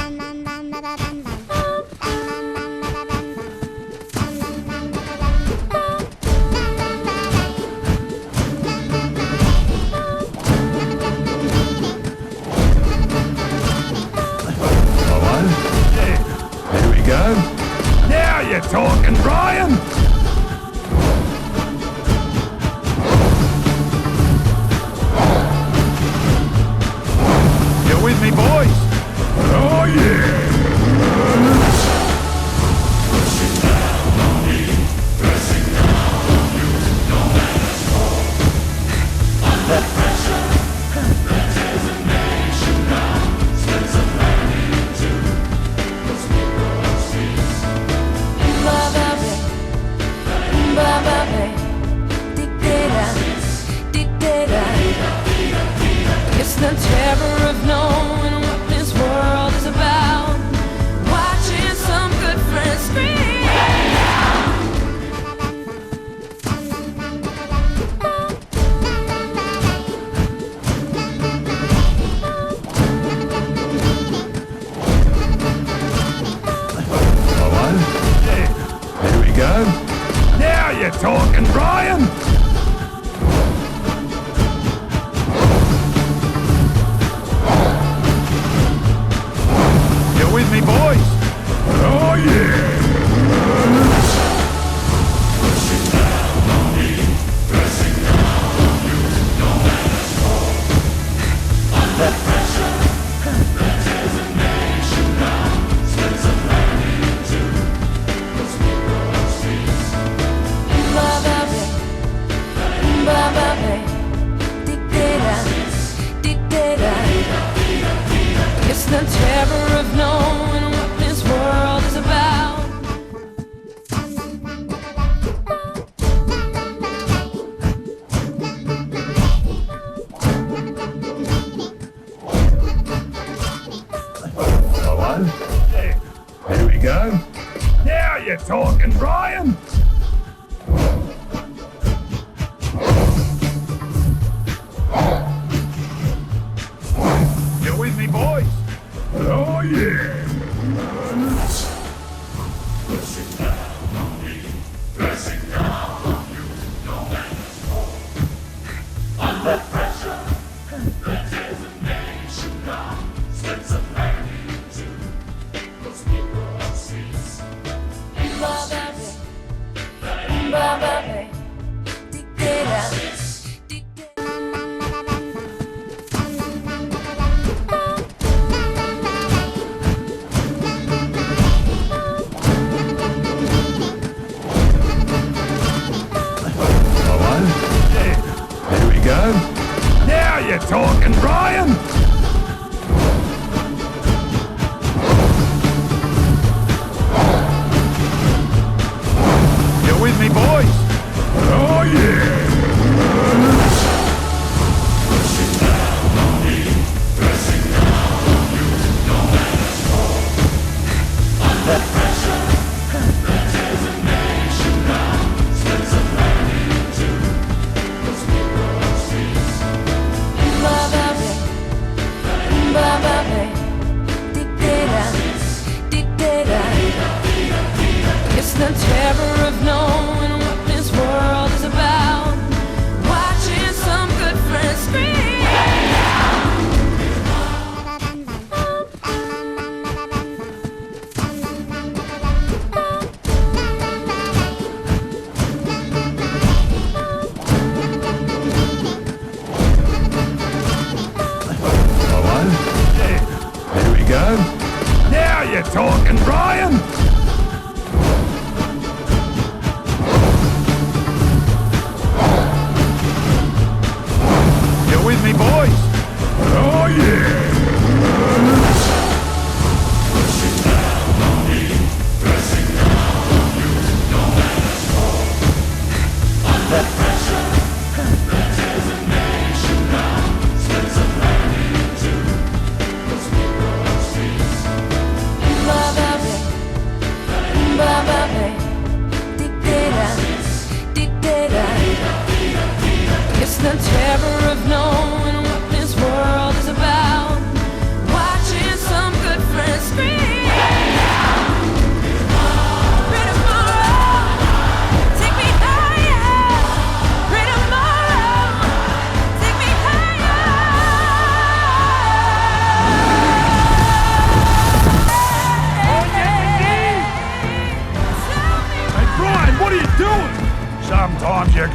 Here we go. Now you're talking, Brian! You with me, boys? Oh, yeah! It's the terror of knowing what this world is about. Watching some good friends scream. Here we go. Now you're talking, Brian! You with me, boys? Oh, yeah! It's the terror of knowing what this world is about. Here we go. Now you're talking, Brian! You with me, boys? Oh, yeah! Here we go. Now you're talking, Brian! You with me, boys? Oh, yeah! It's the terror of knowing what this world is about. Watching some good friends scream. Here we go. Now you're talking, Brian! You with me, boys? Oh, yeah!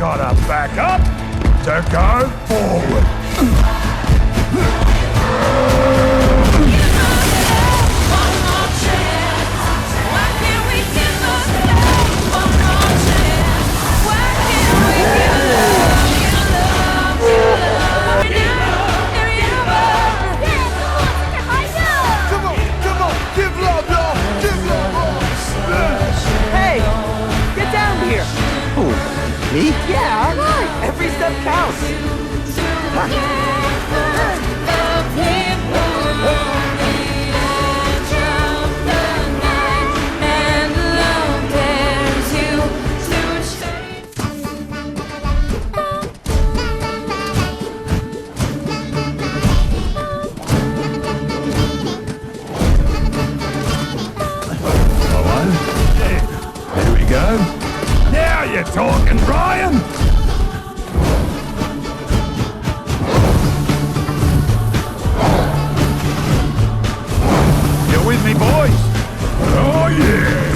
gotta back up to go forward. One more chance. Why can't we give ourselves one more chance? Why can't we give love, give love, give love? Every hour. Come on, give love, y'all, give love. Hey, get down here. Who? Me? Yeah, every step counts. Here we go. Now you're talking, Brian. You with me, boys? Oh, yeah.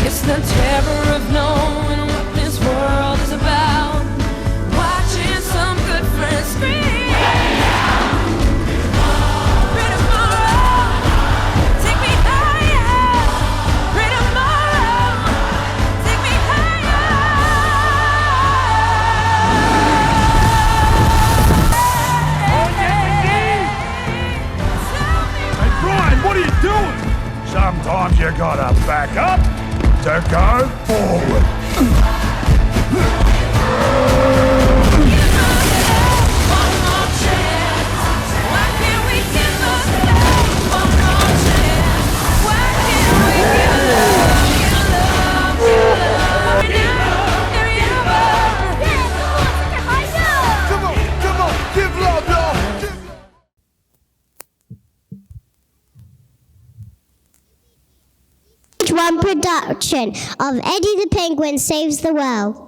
It's the terror of knowing what this world is about. Watching some good friends scream. Pray tomorrow, take me higher. Pray tomorrow, take me higher. Hey, Brian, what are you doing? Sometimes you gotta back up to go forward. One more chance. Why can't we give ourselves one more chance? Why can't we give love, give love, give love? Every hour. Come on, give love, y'all, give love. One production of Eddie the Penguin Saves the World.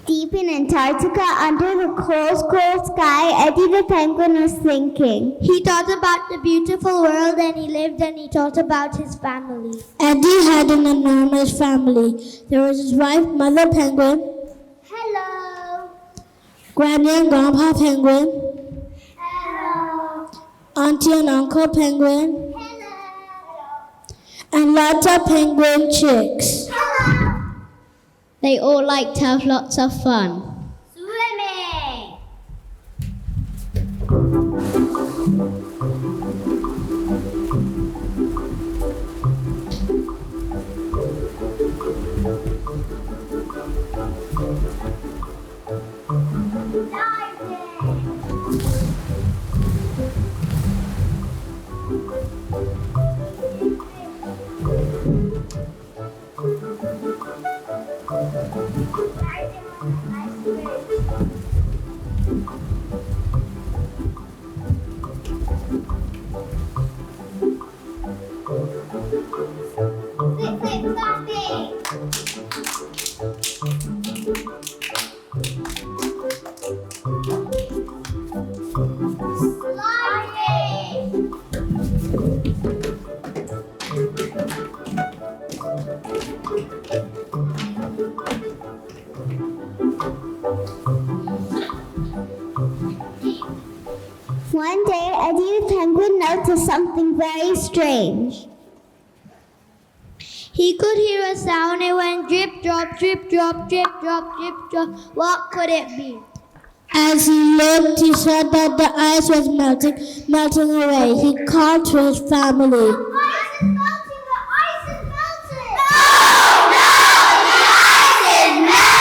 Deep in Antarctica, under the cold sky, Eddie the Penguin was thinking. He thought about the beautiful world and he lived and he thought about his family. Eddie had an enormous family. There was his wife, Mother Penguin, Hello. Granny and Grandpa Penguin, Hello. Auntie and Uncle Penguin, Hello. and lots of penguin chicks. Hello. They all liked to have lots of fun. Swimming. Eddie the Penguin noticed something very strange. He could hear a sound. It went drip, drop, drip, drop, drip, drop, drip, drop. What could it be? As he looked, he saw that the ice was melting away. He called to his family. The ice is melting! The ice is melting! No! The ice is melting!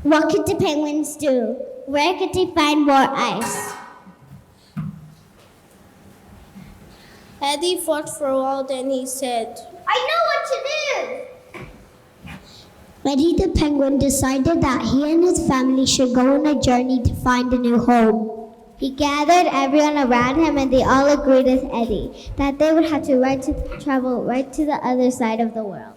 What could the penguins do? Where could they find more ice? Eddie thought for a while, then he said, I know what to do! Eddie the Penguin decided that he and his family should go on a journey to find a new home. He gathered everyone around him and they all agreed with Eddie that they would have to travel right to the other side of the world.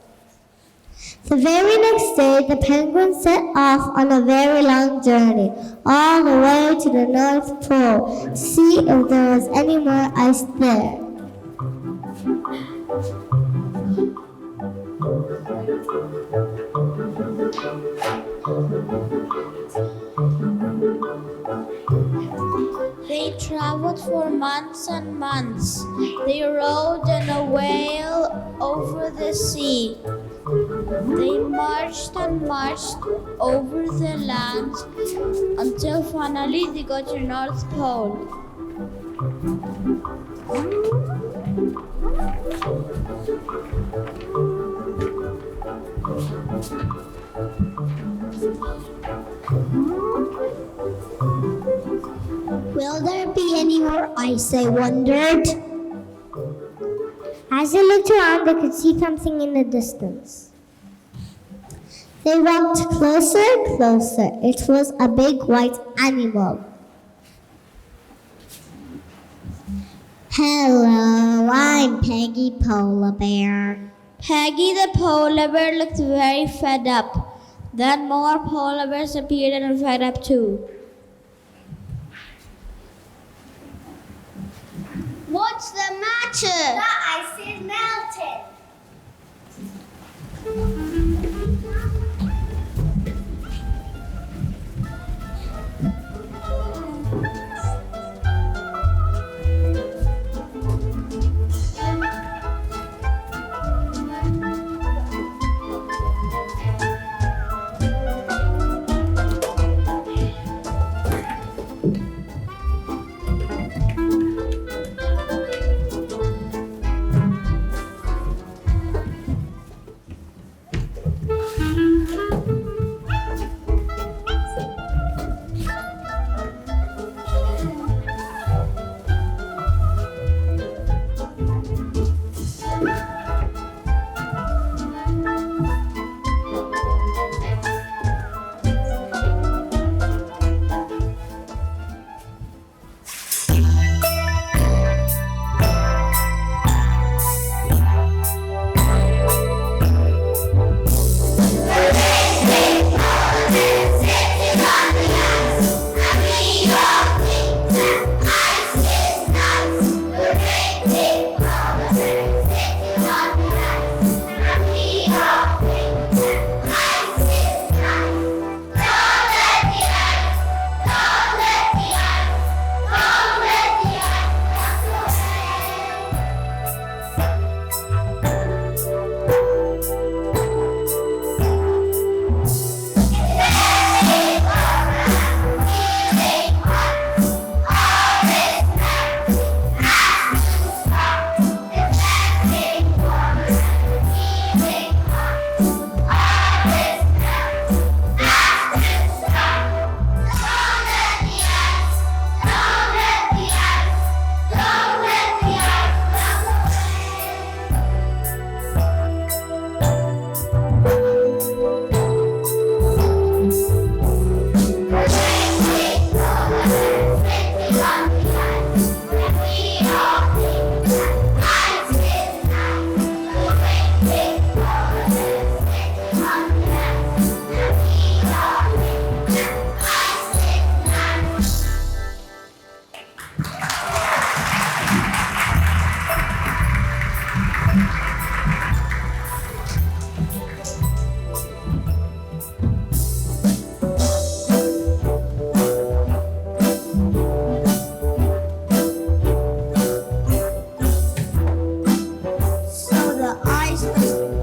The very next day, the penguins set off on a very long journey, all the way to the North Pole, to see if there was any more ice there. They traveled for months and months. They rode in a whale over the sea. They marched and marched over the land until finally they got to North Pole. Will there be any more ice, I wondered. As they looked around, they could see something in the distance. They walked closer and closer. It was a big white animal. Hello, I'm Peggy Polar Bear. Peggy the polar bear looked very fed up. Then more polar bears appeared and were fed up too. What's the matter? The ice is melting. So the ice was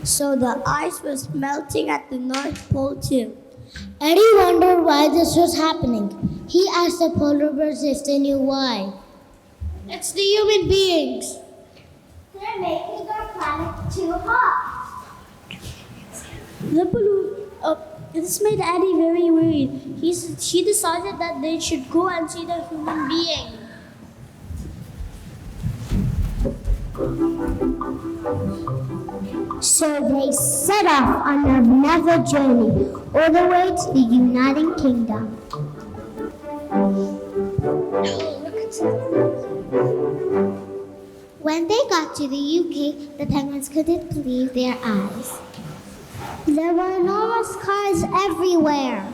So the ice was melting at the North Pole too. Eddie wondered why this was happening. He asked the polar bears if they knew why. It's the human beings. They're making our planet too hot. This made Eddie very worried. She decided that they should go and see the human being. So they set off on another journey all the way to the United Kingdom. When they got to the UK, the penguins couldn't believe their eyes. There were enormous cars everywhere.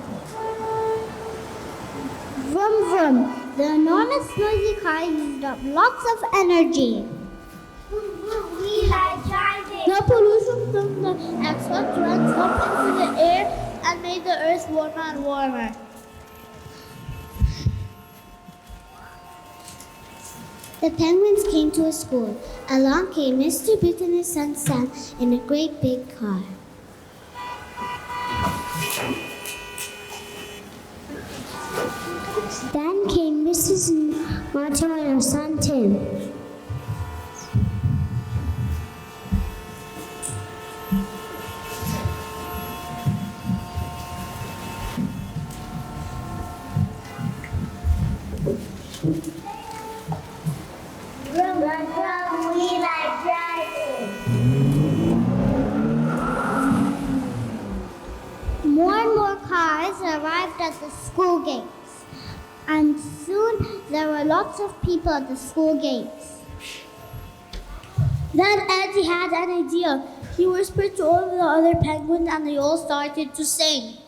Vroom vroom. The enormous noisy cars used up lots of energy. We like driving. The pollution from the exhaust went up into the air and made the earth warmer and warmer. The penguins came to a school. Along came Mr. Booth and his son Sam in a great big car. Then came Mrs. Martin and her son Tim. We like driving. More and more cars arrived at the school gates, and soon there were lots of people at the school gates. Then Eddie had an idea. He whispered to all of the other penguins and they all started to sing.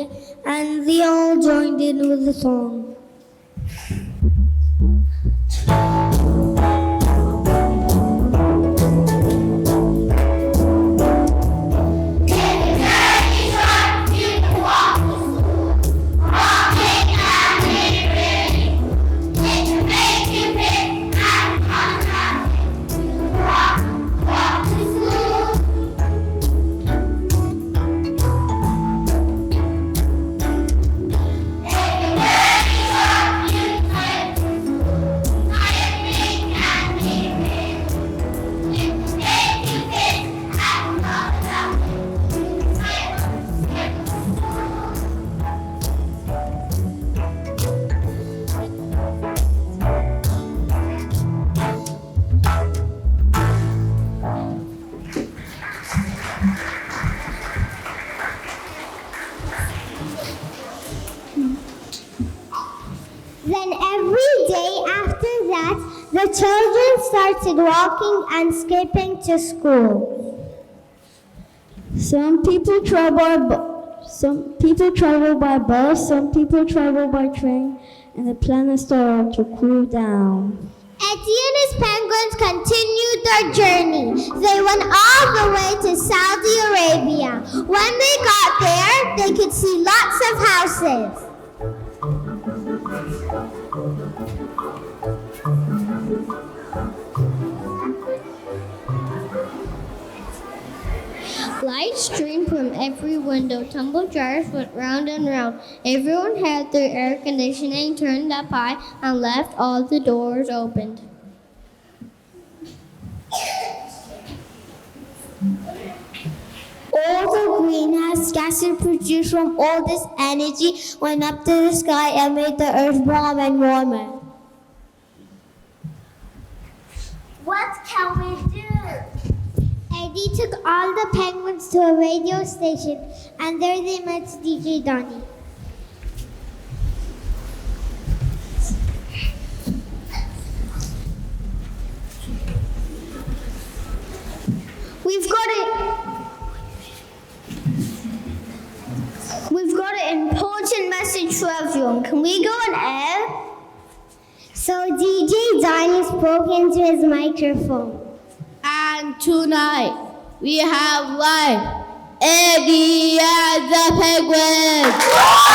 idea, and they all joined in with the song. Then every day after that, the children started walking and skipping to school. Some people travel by bus, some people travel by train, and the planet started to cool down. Eddie and his penguins continued their journey. They went all the way to Saudi Arabia. When they got there, they could see lots of houses. Light streamed from every window. Tumble dryers went round and round. Everyone had their air conditioning turned up high and left all the doors opened. All the greenhouse gases produced from all this energy went up to the sky and made the earth warm and warmer. What can we do? Eddie took all the penguins to a radio station, and there they met DJ Donnie. We've got an important message for everyone. Can we go on air? So DJ Donnie spoke into his microphone. And tonight we have live Eddie and the Penguins.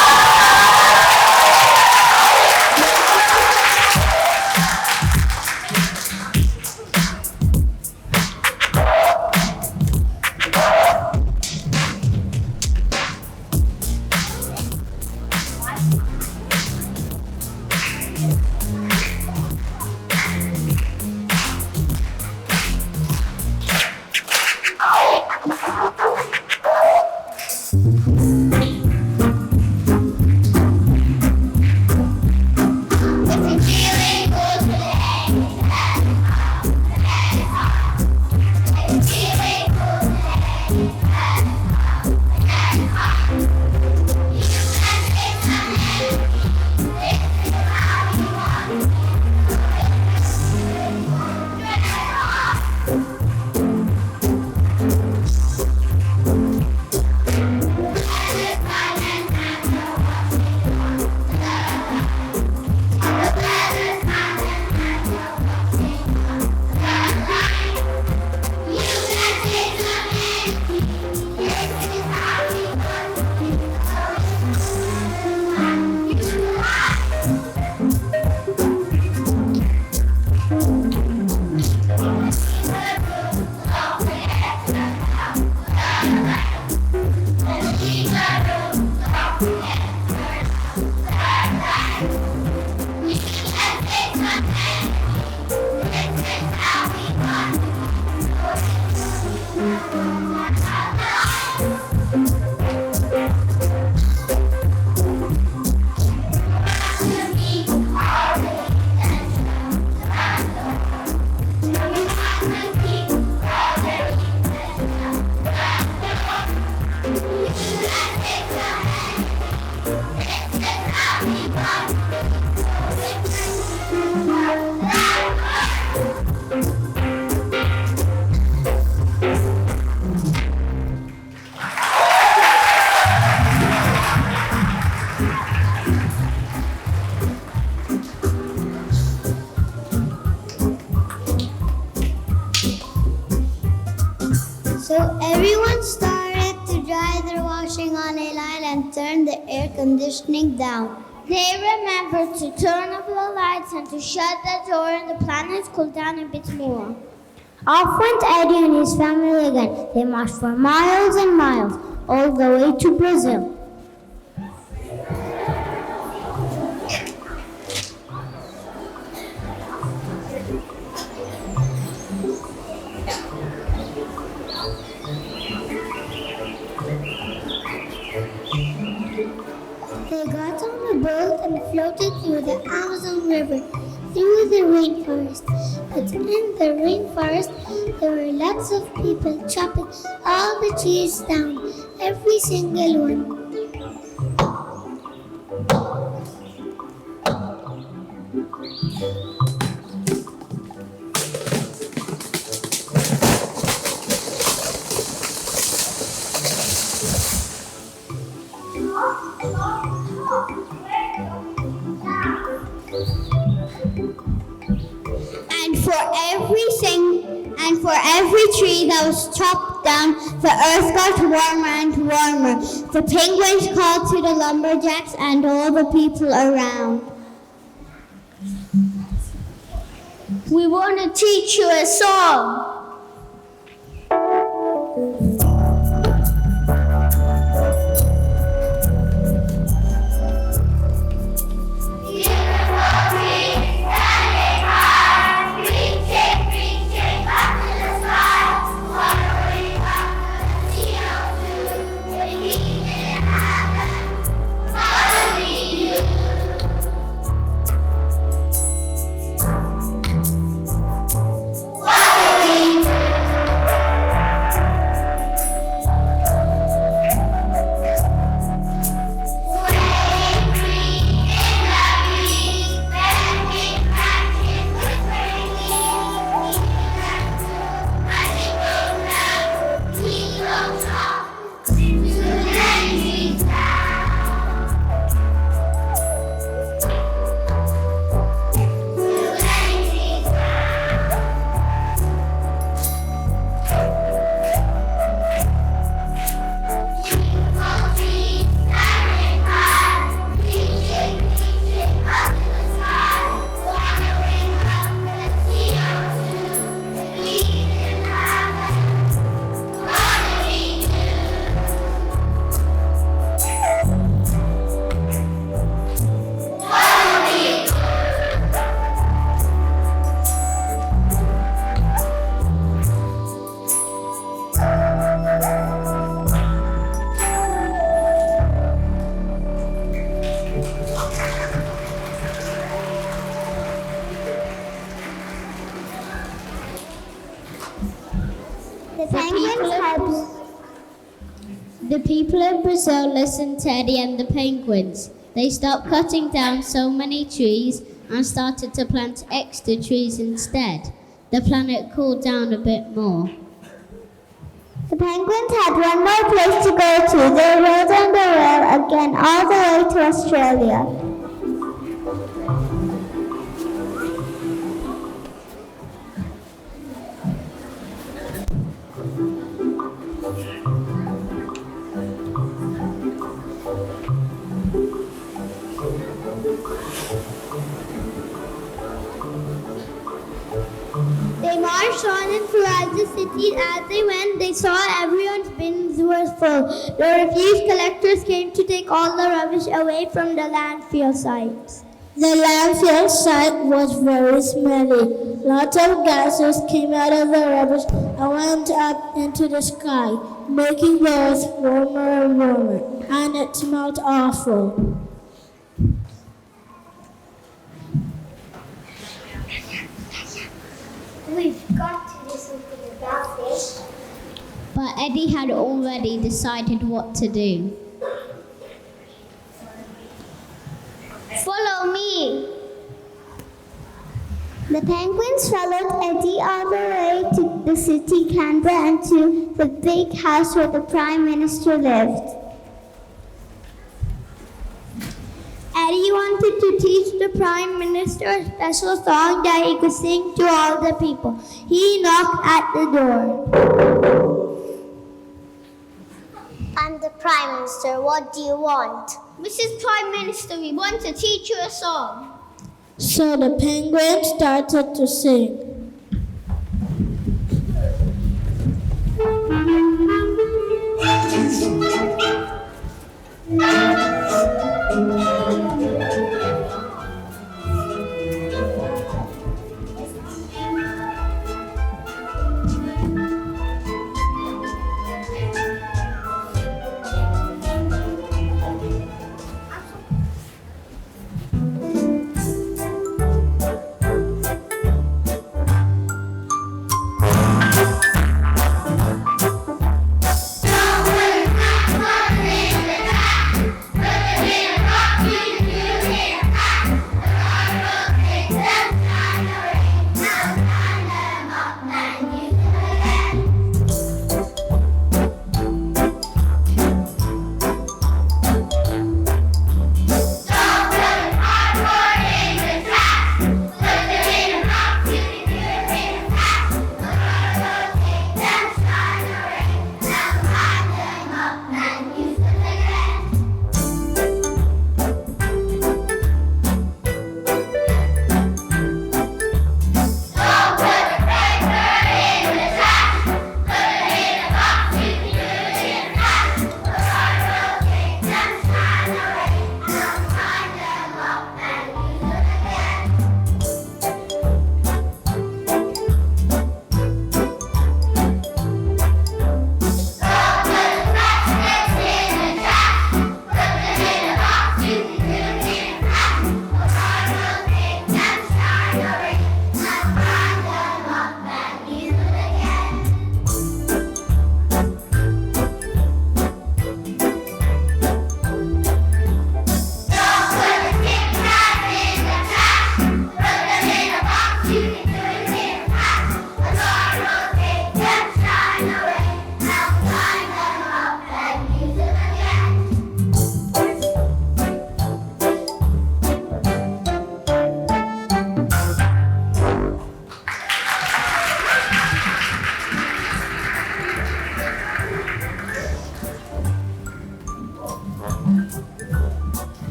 conditioning down. They remembered to turn off the lights and to shut the door, and the planet cooled down a bit more. Off went Eddie and his family again. They marched for miles and miles, all the way to Brazil. They got on a boat and floated through the Amazon River, through the rainforest. But in the rainforest, there were lots of people chopping all the trees down, every single one. And for every tree that was chopped down, the earth got warmer and warmer. The penguins called to the lumberjacks and all the people around. We want to teach you a song. The people of Brazil listened to Eddie and the penguins. They stopped cutting down so many trees and started to plant extra trees instead. The planet cooled down a bit more. The penguins had one more place to go to. They rode on the rail again all the way to Australia. They marched on and throughout the city. As they went, they saw everyone's bins were full. The refuse collectors came to take all the rubbish away from the landfill sites. The landfill site was very smelly. Lots of gases came out of the rubbish and went up into the sky, making the earth warmer and warmer, and it smelled awful. We've got to do something about this. But Eddie had already decided what to do. Follow me. The penguins followed Eddie all the way to the city, Canberra, and to the big house where the Prime Minister lived. Eddie wanted to teach the Prime Minister a special song that he could sing to all the people. He knocked at the door. I'm the Prime Minister, what do you want? Mrs. Prime Minister, we want to teach you a song. So the penguin started to sing.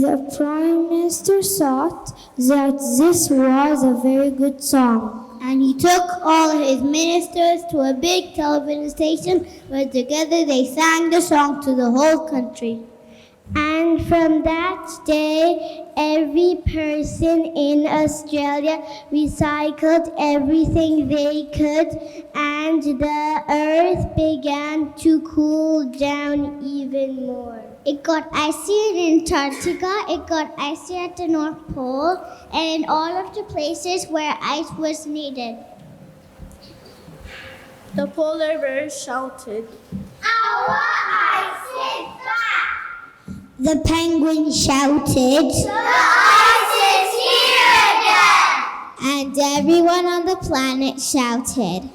The Prime Minister thought that this was a very good song. And he took all his ministers to a big television station where together they sang the song to the whole country. And from that day, every person in Australia recycled everything they could, and the earth began to cool down even more. It got icy in Antarctica, it got icy at the North Pole, and in all of the places where ice was needed. The polar bear shouted. Our ice is back! The penguin shouted, The ice is here again! and everyone on the planet shouted.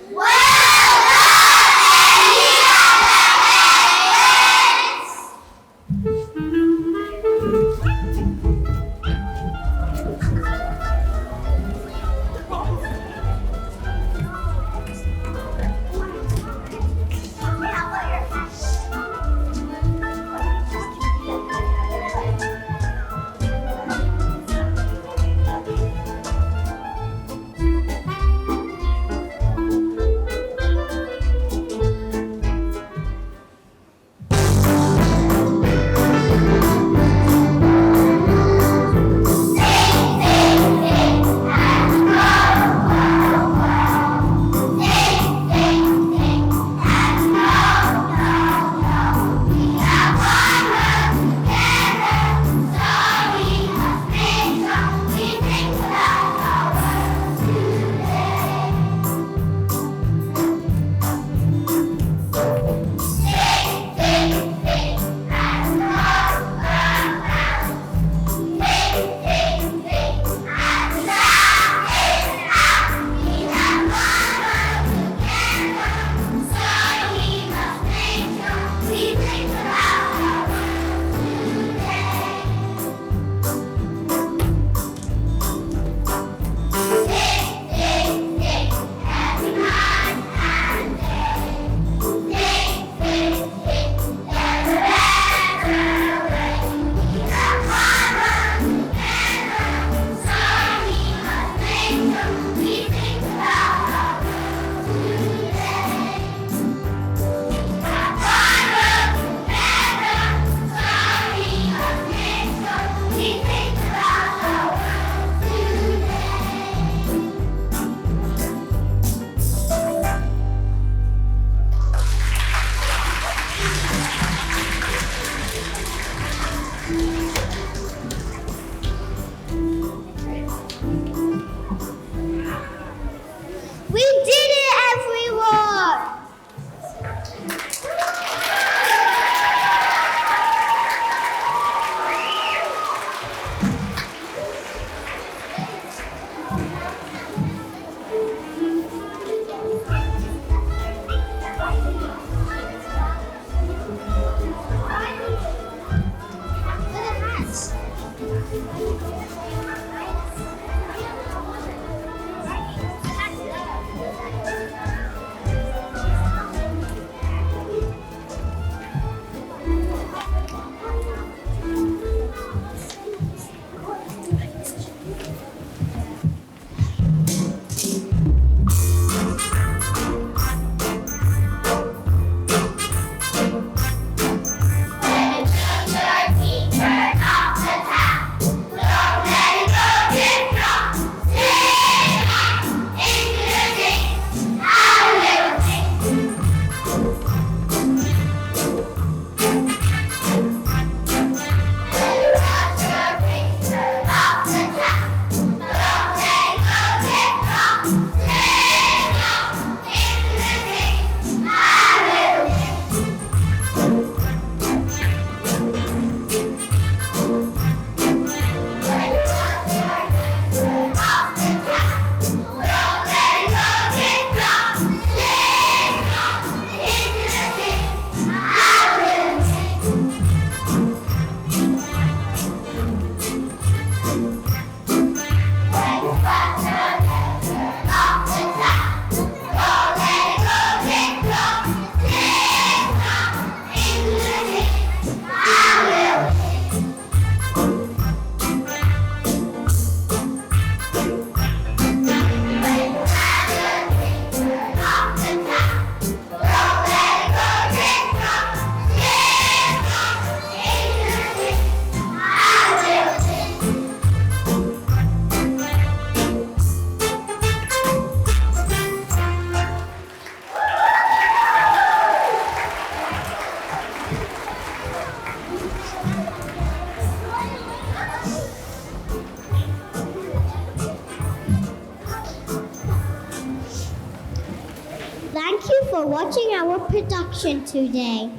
for watching our production today.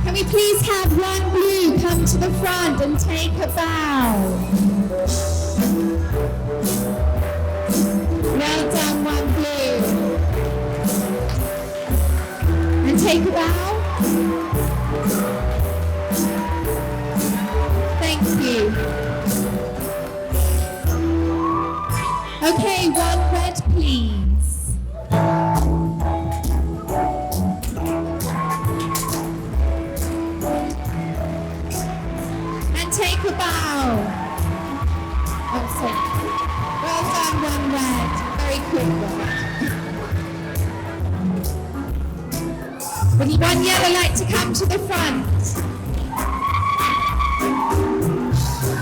Can we please have one blue come to the front and take a bow? Well done, one blue. And take a bow. Thank you. Okay, one red, please. And take a bow. Oh, sorry. Well done, one red. Very quick one. Would one yellow like to come to the front?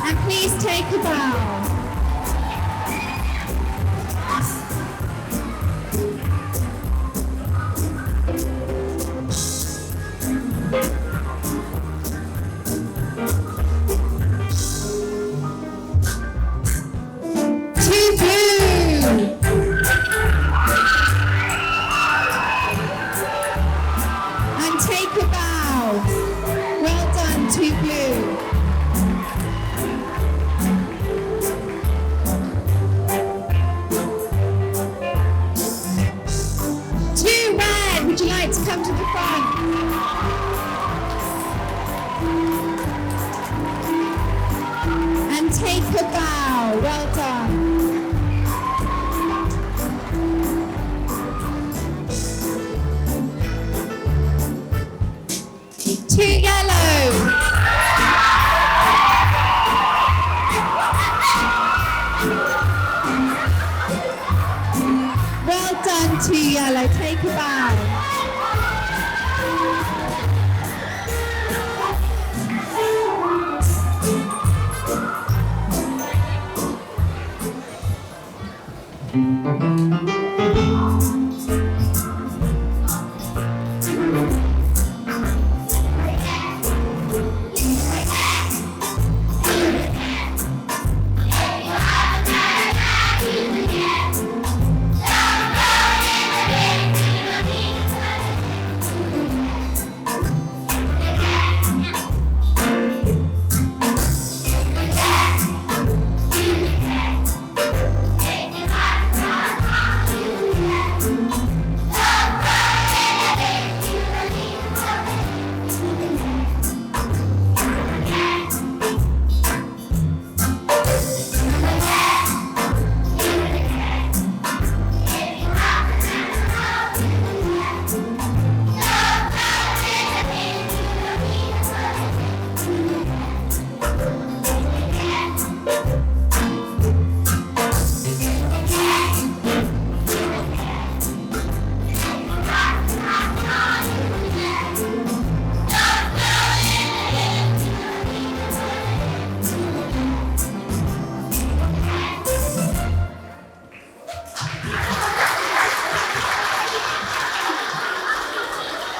And please take a bow. Two blue. And take a bow. Well done, two blue. Two red, would you like to come to the front? And take a bow, well done. Two yellow. Well done, two yellow. Take a bow.